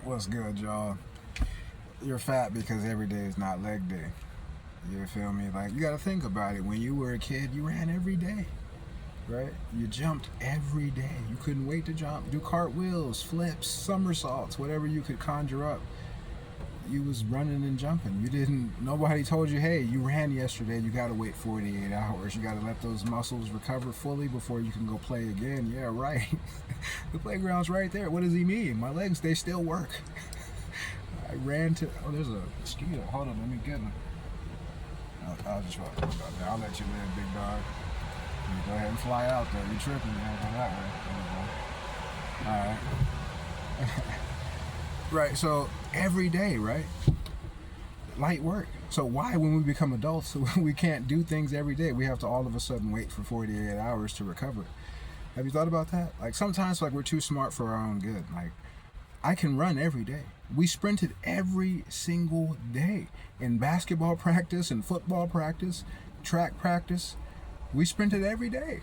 What's good, y'all? You're fat because every day is not leg day. You feel me? Like, you gotta think about it. When you were a kid, you ran every day, right? You jumped every day. You couldn't wait to jump. Do cartwheels, flips, somersaults, whatever you could conjure up. You was running and jumping. Nobody told you, hey, you ran yesterday, you gotta wait 48 hours. You gotta let those muscles recover fully before you can go play again. Yeah, right. The playground's right there. What does he mean? My legs, they still work. I ran to. Oh, there's a mosquito. Hold on, let me get him. I'll just walk about that. I'll let you live, big dog. You go ahead and fly out there. You tripping? You don't go that way. All right. Right. So every day, right? Light work. So why, when we become adults, we can't do things every day? We have to all of a sudden wait for 48 hours to recover. Have you thought about that? Like sometimes, like we're too smart for our own good. Like I can run every day. We sprinted every single day in basketball practice and football practice, track practice. We sprinted every day.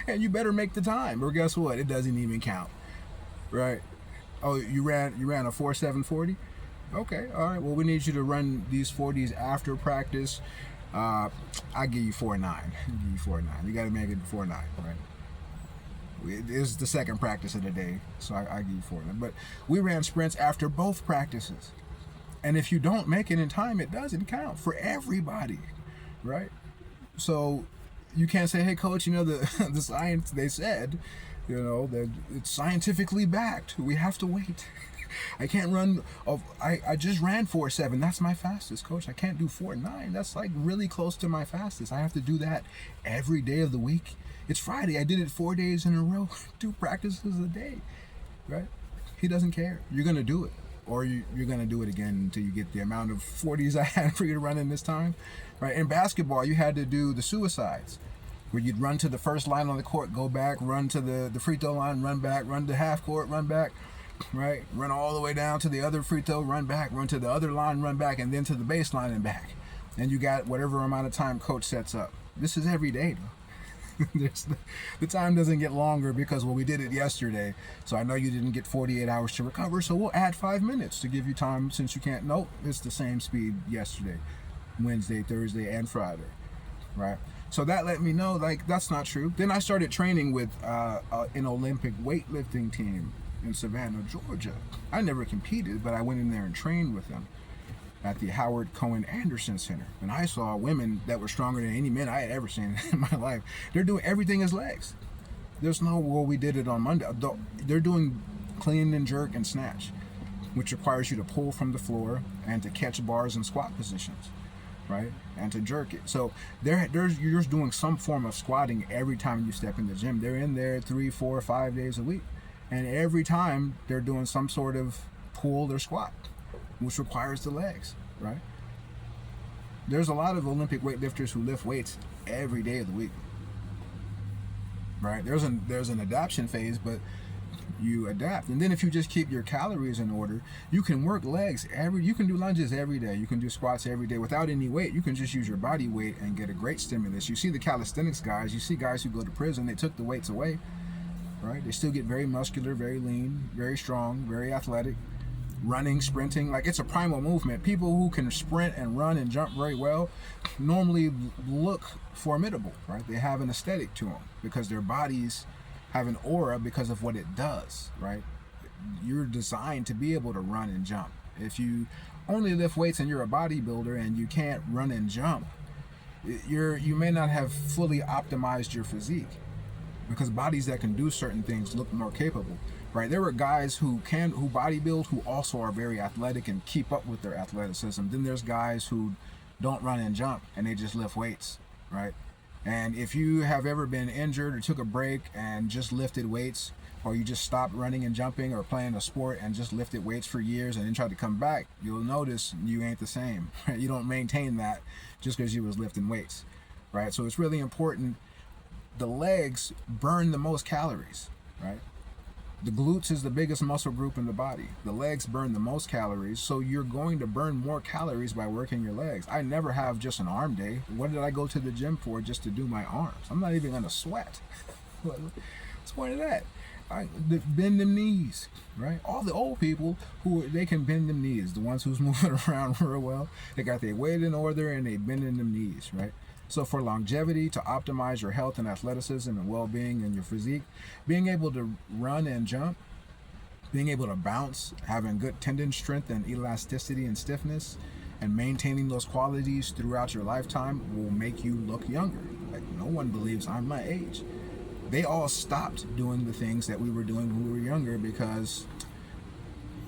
And you better make the time, or guess what? It doesn't even count. Right? Oh, you ran a 4.740? Okay, all right. Well, we need you to run these 40s after practice. I give you 4.9. I give you 4.9. You got to make it 4.9, right? It is the second practice of the day, so I give you 4.9. But we ran sprints after both practices. And if you don't make it in time, it doesn't count for everybody, right? So you can't say, hey, coach, the the science, they said, that it's scientifically backed. We have to wait. I can't run. I just ran 4.7. That's my fastest, coach. I can't do 4.9. That's like really close to my fastest. I have to do that every day of the week. It's Friday. I did it 4 days in a row. 2 practices a day, right? He doesn't care. You're gonna do it, or you're gonna do it again until you get the amount of 40s I had for you to run in this time, right? In basketball, you had to do the suicides, where you'd run to the first line on the court, go back, run to the free throw line, run back, run to half court, run back, right? Run all the way down to the other free throw, run back, run to the other line, run back, and then to the baseline and back. And you got whatever amount of time coach sets up. This is every day, though. The time doesn't get longer because, well, we did it yesterday, so I know you didn't get 48 hours to recover, so we'll add 5 minutes to give you time since you can't. Nope, it's the same speed yesterday, Wednesday, Thursday, and Friday, right? So that let me know, like, that's not true. Then I started training with an Olympic weightlifting team in Savannah, Georgia. I never competed, but I went in there and trained with them at the Howard Cohen Anderson Center. And I saw women that were stronger than any men I had ever seen in my life. They're doing everything as legs. There's no, well, we did it on Monday. They're doing clean and jerk and snatch, which requires you to pull from the floor and to catch bars in squat positions, right? And to jerk it. So you're just doing some form of squatting every time you step in the gym. They're in there 3, 4, 5 days a week. And every time they're doing some sort of pull or squat, which requires the legs, right? There's a lot of Olympic weightlifters who lift weights every day of the week, right? There's an adaptation phase, but you adapt. And then if you just keep your calories in order, you can work legs you can do lunges every day. You can do squats every day without any weight. You can just use your body weight and get a great stimulus. You see the calisthenics guys, you see guys who go to prison, they took the weights away, right? They still get very muscular, very lean, very strong, very athletic. Running, sprinting, like it's a primal movement. People who can sprint and run and jump very well normally look formidable, right? They have an aesthetic to them because their bodies have an aura because of what it does, right? You're designed to be able to run and jump. If you only lift weights and you're a bodybuilder and you can't run and jump, you may not have fully optimized your physique, because bodies that can do certain things look more capable, right? There are guys who bodybuild who also are very athletic and keep up with their athleticism. Then there's guys who don't run and jump and they just lift weights, right? And if you have ever been injured or took a break and just lifted weights, or you just stopped running and jumping or playing a sport and just lifted weights for years and then tried to come back, you'll notice you ain't the same, right? You don't maintain that just because you was lifting weights, right? So it's really important. The legs burn the most calories, right? The glutes is the biggest muscle group in the body. The legs burn the most calories, so you're going to burn more calories by working your legs. I never have just an arm day. What did I go to the gym for? Just to do my arms. I'm not even gonna sweat. What's the point of that? bend them knees, right? All the old people they can bend them knees, the ones who's moving around real well, they got their weight in order and they bending them knees, right? So for longevity, to optimize your health and athleticism and well-being and your physique, being able to run and jump, being able to bounce, having good tendon strength and elasticity and stiffness, and maintaining those qualities throughout your lifetime will make you look younger. Like, no one believes I'm my age. They all stopped doing the things that we were doing when we were younger because,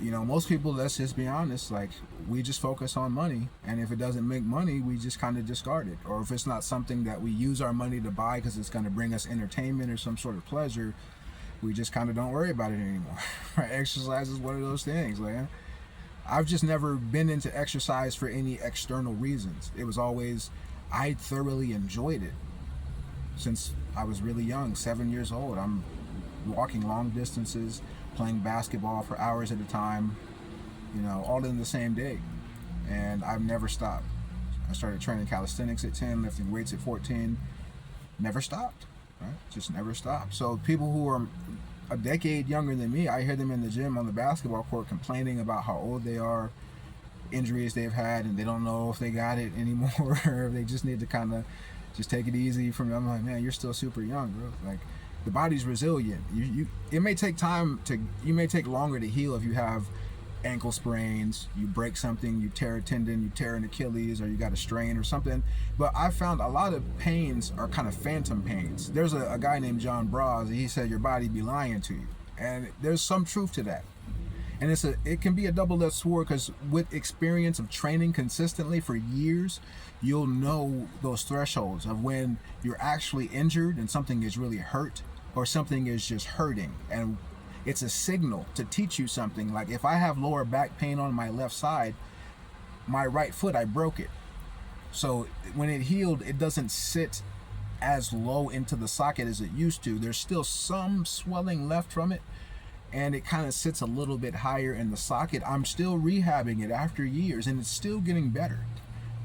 most people, let's just be honest, like, we just focus on money, and if it doesn't make money, we just kind of discard it. Or if it's not something that we use our money to buy because it's going to bring us entertainment or some sort of pleasure, we just kind of don't worry about it anymore. Right? Exercise is one of those things, man. I've just never been into exercise for any external reasons. It was always, I thoroughly enjoyed it since I was really young, 7 years old. I'm walking long distances, playing basketball for hours at a time, all in the same day. And I've never stopped. I started training calisthenics at 10, lifting weights at 14. Never stopped, right? Just never stopped. So people who are a decade younger than me, I hear them in the gym on the basketball court complaining about how old they are, injuries they've had, and they don't know if they got it anymore or if they just need to kind of just take it easy from them. I'm like, man, you're still super young, bro. Like, the body's resilient. It may take you may take longer to heal if you have ankle sprains, you break something, you tear a tendon, you tear an Achilles, or you got a strain or something. But I found a lot of pains are kind of phantom pains. There's a guy named John Braz, he said your body be lying to you. And there's some truth to that. And it can be a double-edged sword, because with experience of training consistently for years, you'll know those thresholds of when you're actually injured and something is really hurt or something is just hurting. And it's a signal to teach you something. Like, if I have lower back pain on my left side, my right foot, I broke it. So when it healed, it doesn't sit as low into the socket as it used to. There's still some swelling left from it, and it kind of sits a little bit higher in the socket. I'm still rehabbing it after years, and it's still getting better,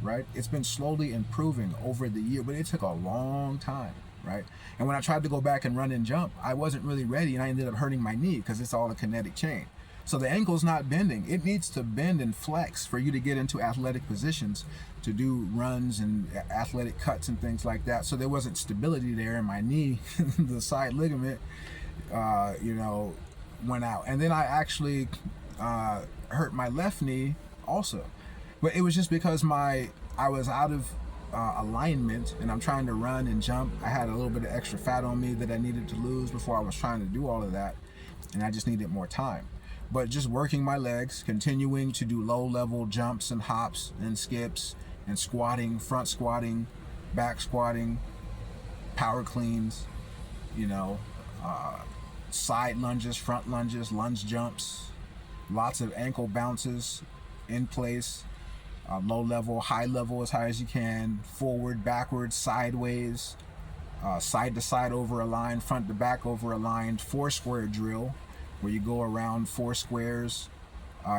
right? It's been slowly improving over the year, but it took a long time, right? And when I tried to go back and run and jump, I wasn't really ready, and I ended up hurting my knee because it's all a kinetic chain. So the ankle's not bending. It needs to bend and flex for you to get into athletic positions, to do runs and athletic cuts and things like that. So there wasn't stability there in my knee. The side ligament, went out. And then I actually hurt my left knee also. But it was just because I was out of alignment, and I'm trying to run and jump. I had a little bit of extra fat on me that I needed to lose before I was trying to do all of that, and I just needed more time. But just working my legs, continuing to do low-level jumps and hops and skips and squatting, front squatting, back squatting, power cleans, side lunges, front lunges, lunge jumps, lots of ankle bounces in place, low level, high level, as high as you can, forward, backwards, sideways, side to side over a line, front to back over a line, 4-square drill, where you go around 4 squares.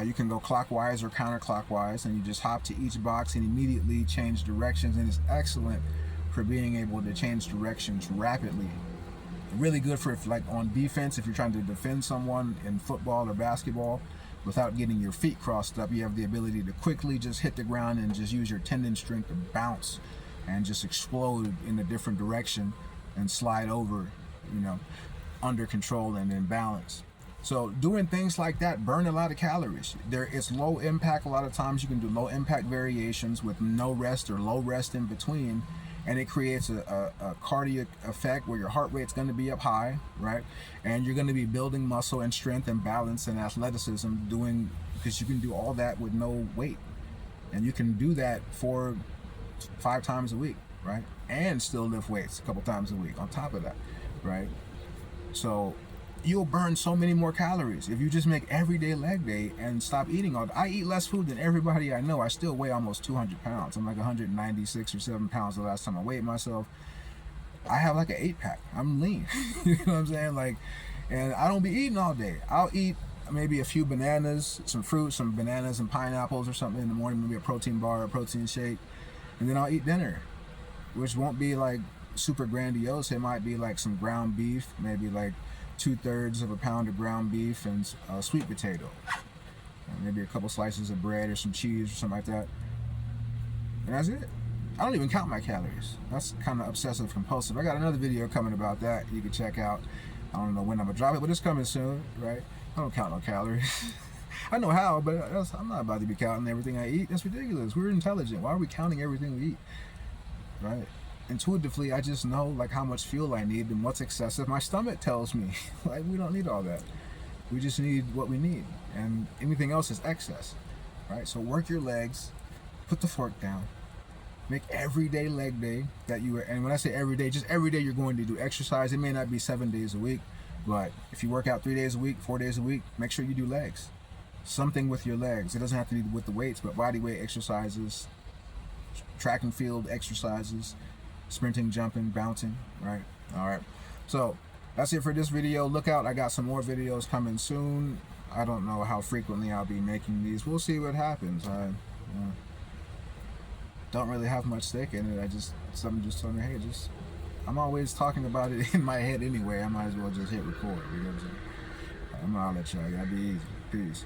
You can go clockwise or counterclockwise, and you just hop to each box and immediately change directions, and it's excellent for being able to change directions rapidly. Really good for, like, on defense, if you're trying to defend someone in football or basketball without getting your feet crossed up. You have the ability to quickly just hit the ground and just use your tendon strength to bounce and just explode in a different direction and slide over, under control and in balance. So doing things like that burn a lot of calories. It's low impact. A lot of times you can do low impact variations with no rest or low rest in between, and it creates a cardiac effect where your heart rate's going to be up high, right? And you're going to be building muscle and strength and balance and athleticism, because you can do all that with no weight. And you can do that 4-5 times a week, right? And still lift weights a couple times a week on top of that, right? So you'll burn so many more calories if you just make everyday leg day and stop eating all. I eat less food than everybody I know. I still weigh almost 200 pounds. I'm like 196 or 7 pounds the last time I weighed myself. I have like an 8-pack. I'm lean. You know what I'm saying? Like, and I don't be eating all day. I'll eat maybe a few bananas, some fruit, some bananas and pineapples or something in the morning, maybe a protein bar or a protein shake, and then I'll eat dinner, which won't be like super grandiose. It might be like some ground beef, maybe like 2/3 of a pound of ground beef and a sweet potato, and maybe a couple slices of bread or some cheese or something like that, and that's it. I don't even count my calories. That's kind of obsessive compulsive. I got another video coming about that you can check out. I don't know when I'm gonna drop it, but it's coming soon, right? I don't count no calories. I know how, but I'm not about to be counting everything I eat. That's ridiculous. We're intelligent. Why are we counting everything we eat, right? Intuitively, I just know like how much fuel I need and what's excessive. My stomach tells me like we don't need all that. We just need what we need, and anything else is excess, right? So work your legs, put the fork down, make every day leg day that you are. And when I say every day, just every day you're going to do exercise. It may not be 7 days a week, but if you work out 3 days a week, 4 days a week, make sure you do legs. Something with your legs. It doesn't have to be with the weights, but body weight exercises, track and field exercises, sprinting, jumping, bouncing, right? All right. So that's it for this video. Look out, I got some more videos coming soon. I don't know how frequently I'll be making these. We'll see what happens. I don't really have much stake in it. Something just told me, hey, I'm always talking about it in my head anyway. I might as well just hit record. You know what I'm saying? I'm gonna let y'all be easy. Peace.